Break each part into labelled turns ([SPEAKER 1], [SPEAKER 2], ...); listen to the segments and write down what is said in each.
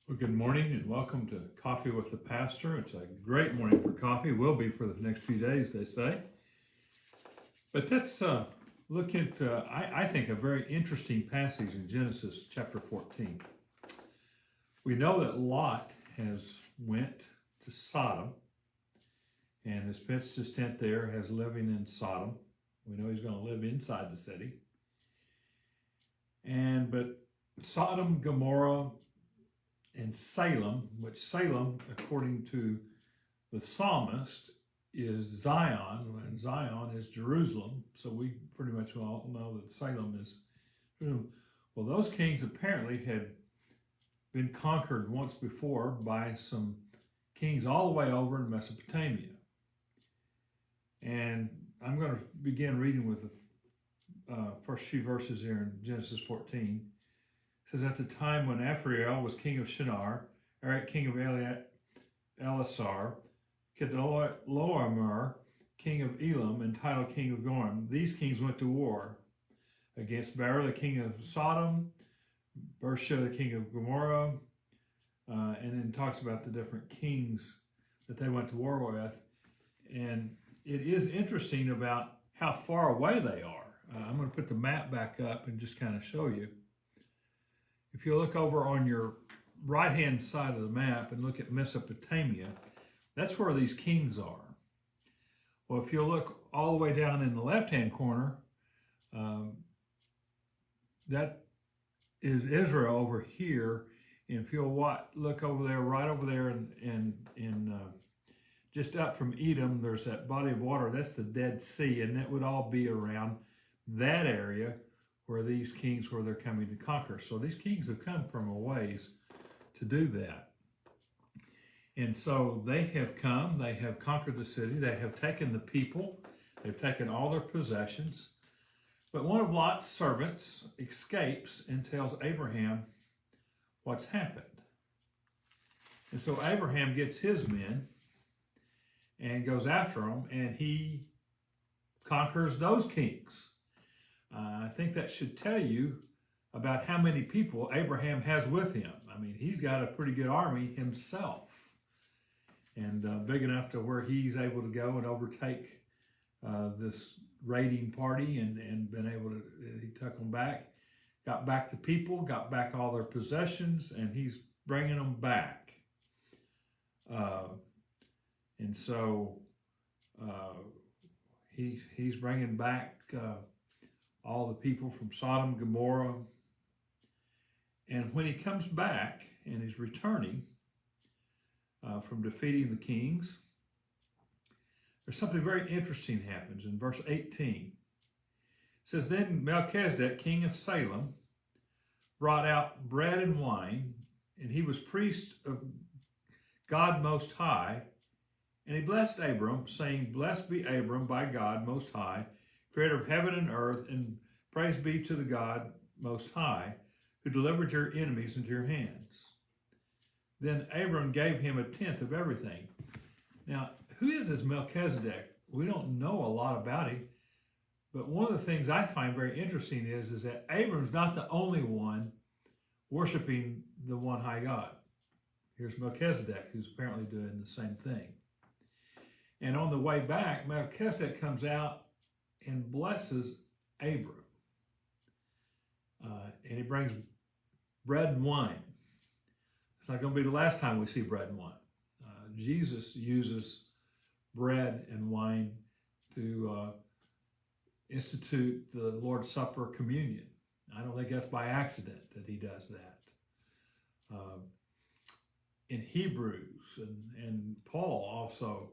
[SPEAKER 1] Well, good morning and welcome to Coffee with the Pastor. It's a great morning for coffee. Will be for the next few days, they say. But let's look at, I think, a very interesting passage in Genesis chapter 14. We know that Lot has went to Sodom and has pitched his tent there, has living in Sodom. We know he's going to live inside the city. But Sodom, Gomorrah, and Salem, which Salem, according to the psalmist, is Zion, and Zion is Jerusalem. So we pretty much all know that Salem is Jerusalem. Well, those kings apparently had been conquered once before by some kings all the way over in Mesopotamia. And I'm going to begin reading with the first few verses here in Genesis 14. It says, at the time when Ephrael was king of Shinar, Eric king of Elasar, Kedorlaomer king of Elam, and Tidal king of Gorim, these kings went to war against Bera the king of Sodom, Bersha the king of Gomorrah, and then talks about the different kings that they went to war with. And it is interesting about how far away they are. I'm going to put the map back up and just kind of show you. If you look over on your right-hand side of the map and look at Mesopotamia, that's where these kings are. Well, if you look all the way down in the left-hand corner, that is Israel over here. And if you'll look over there, right over there, and just up from Edom, there's that body of water. That's the Dead Sea, and that would all be around that area where these kings, where they're coming to conquer. So these kings have come from a ways to do that. And so they have come, they have conquered the city, they have taken the people, they've taken all their possessions. But one of Lot's servants escapes and tells Abraham what's happened. And so Abraham gets his men and goes after them, and he conquers those kings. I think that should tell you about how many people Abraham has with him. I mean, he's got a pretty good army himself, and big enough to where he's able to go and overtake this raiding party and been able to, he took them back, got back the people, got back all their possessions, and he's bringing them back. And so he's bringing back all the people from Sodom, Gomorrah. And when he comes back and he's returning from defeating the kings, there's something very interesting happens in verse 18. It says, then Melchizedek, king of Salem, brought out bread and wine, and he was priest of God Most High, and he blessed Abram, saying, blessed be Abram by God Most High, creator of heaven and earth, and praise be to the God Most High, who delivered your enemies into your hands. Then Abram gave him a tenth of everything. Now, who is this Melchizedek? We don't know a lot about him, but one of the things I find very interesting is that Abram's not the only one worshiping the one high God. Here's Melchizedek, who's apparently doing the same thing. And on the way back, Melchizedek comes out and blesses Abram. And he brings bread and wine. It's not going to be the last time we see bread and wine. Jesus uses bread and wine to institute the Lord's Supper communion. I don't think that's by accident that he does that. In Hebrews, and Paul also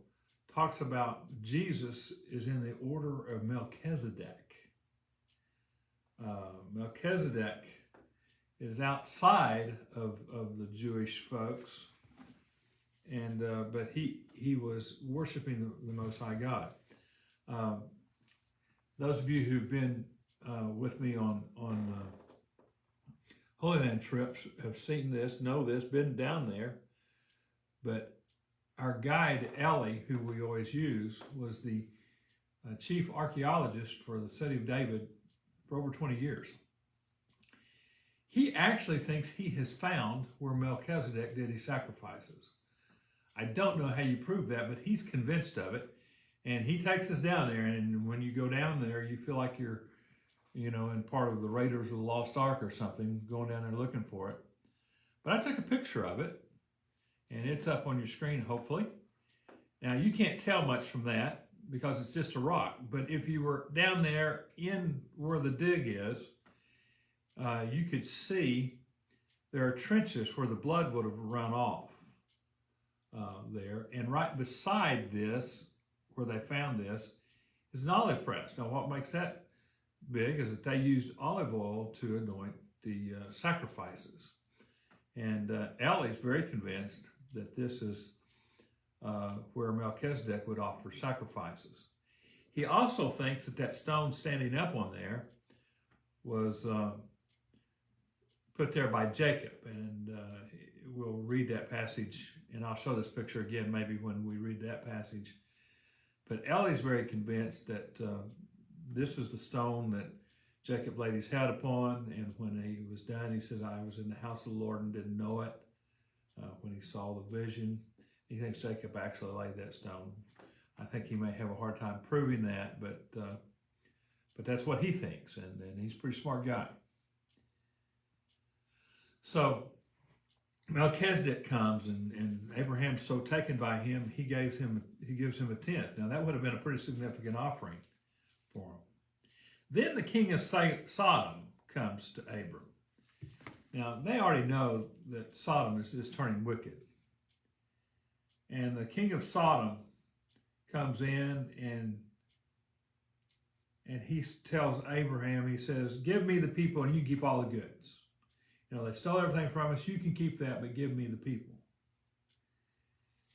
[SPEAKER 1] talks about Jesus is in the order of Melchizedek. Melchizedek is outside of the Jewish folks, and but he was worshiping the Most High God. Those of you who've been with me on Holy Land trips have seen this, know this, been down there. But our guide, Ellie, who we always use, was the chief archaeologist for the city of David for over 20 years. He actually thinks he has found where Melchizedek did his sacrifices. I don't know how you prove that, but he's convinced of it. And he takes us down there. And when you go down there, you feel like you're, in part of the Raiders of the Lost Ark or something, going down there looking for it. But I took a picture of it, and it's up on your screen, hopefully. Now, you can't tell much from that because it's just a rock. But if you were down there in where the dig is, you could see there are trenches where the blood would have run off there. And right beside this, where they found this, is an olive press. Now, what makes that big is that they used olive oil to anoint the sacrifices. And Ellie's very convinced that this is where Melchizedek would offer sacrifices. He also thinks that that stone standing up on there was put there by Jacob. And we'll read that passage, and I'll show this picture again maybe when we read that passage. But Ellie's very convinced that this is the stone that Jacob laid his hat upon, and when he was done, he says, I was in the house of the Lord and didn't know it when he saw the vision. He thinks Jacob actually laid that stone. I think he may have a hard time proving that, but that's what he thinks, and he's a pretty smart guy. So Melchizedek comes, and Abraham's so taken by him, he gives him a tent. Now that would have been a pretty significant offering for him. Then the king of Sodom comes to Abram. Now they already know that Sodom is turning wicked. And the king of Sodom comes in and he tells Abraham, he says, give me the people and you keep all the goods. They stole everything from us. You can keep that, but give me the people.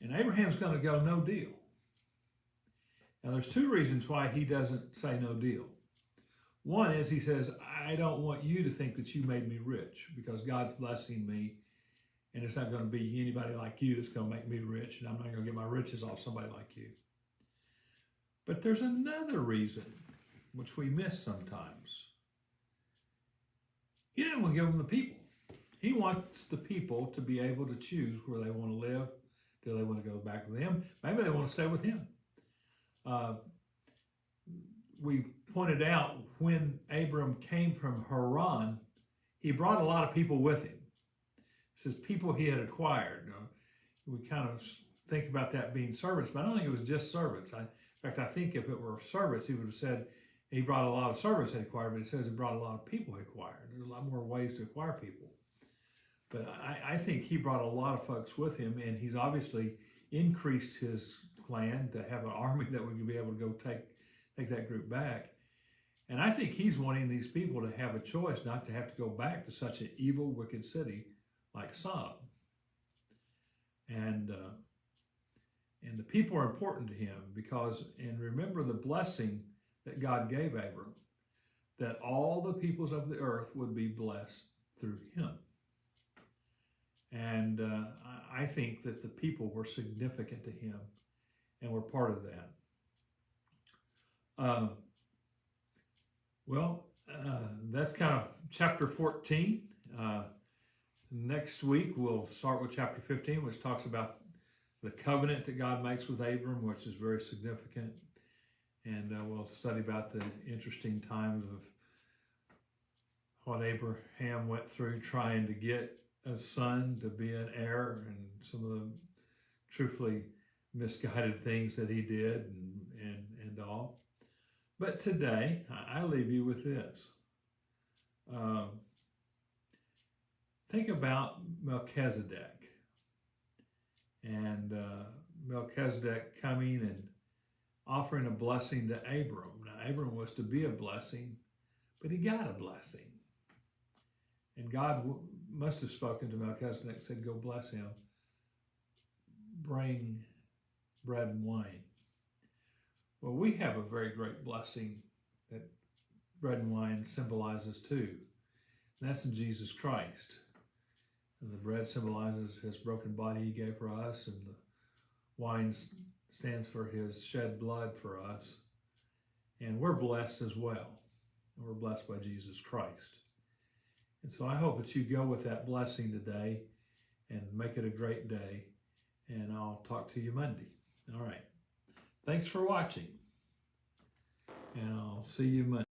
[SPEAKER 1] And Abraham's going to go, no deal. Now, there's two reasons why he doesn't say no deal. One is he says, I don't want you to think that you made me rich because God's blessing me, and it's not going to be anybody like you that's going to make me rich, and I'm not going to get my riches off somebody like you. But there's another reason, which we miss sometimes. He didn't want to give them the people. He wants the people to be able to choose where they want to live. Do they want to go back with him? Maybe they want to stay with him. We pointed out when Abram came from Haran, he brought a lot of people with him. It says people he had acquired. We kind of think about that being servants, but I don't think it was just servants. In fact, I think if it were servants, he would have said he brought a lot of servants he acquired, but it says he brought a lot of people he acquired. There's a lot more ways to acquire people. But I think he brought a lot of folks with him, and he's obviously increased his clan to have an army that would be able to go take that group back. And I think he's wanting these people to have a choice not to have to go back to such an evil, wicked city like Sodom. And the people are important to him because, and remember the blessing that God gave Abram, that all the peoples of the earth would be blessed through him. And I think that the people were significant to him and were part of that. That's kind of chapter 14. Next week, we'll start with chapter 15, which talks about the covenant that God makes with Abram, which is very significant. And we'll study about the interesting times of what Abraham went through trying to get a son to be an heir, and some of the truthfully misguided things that he did and all. But today, I leave you with this. Think about Melchizedek and Melchizedek coming and offering a blessing to Abram. Now, Abram was to be a blessing, but he got a blessing. And God must have spoken to Melchizedek and said, go bless him. Bring bread and wine. Well, we have a very great blessing that bread and wine symbolizes too. And that's in Jesus Christ. And the bread symbolizes his broken body he gave for us, and the wine stands for his shed blood for us. And we're blessed as well. We're blessed by Jesus Christ. And so I hope that you go with that blessing today and make it a great day. And I'll talk to you Monday. All right. Thanks for watching. And I'll see you Monday.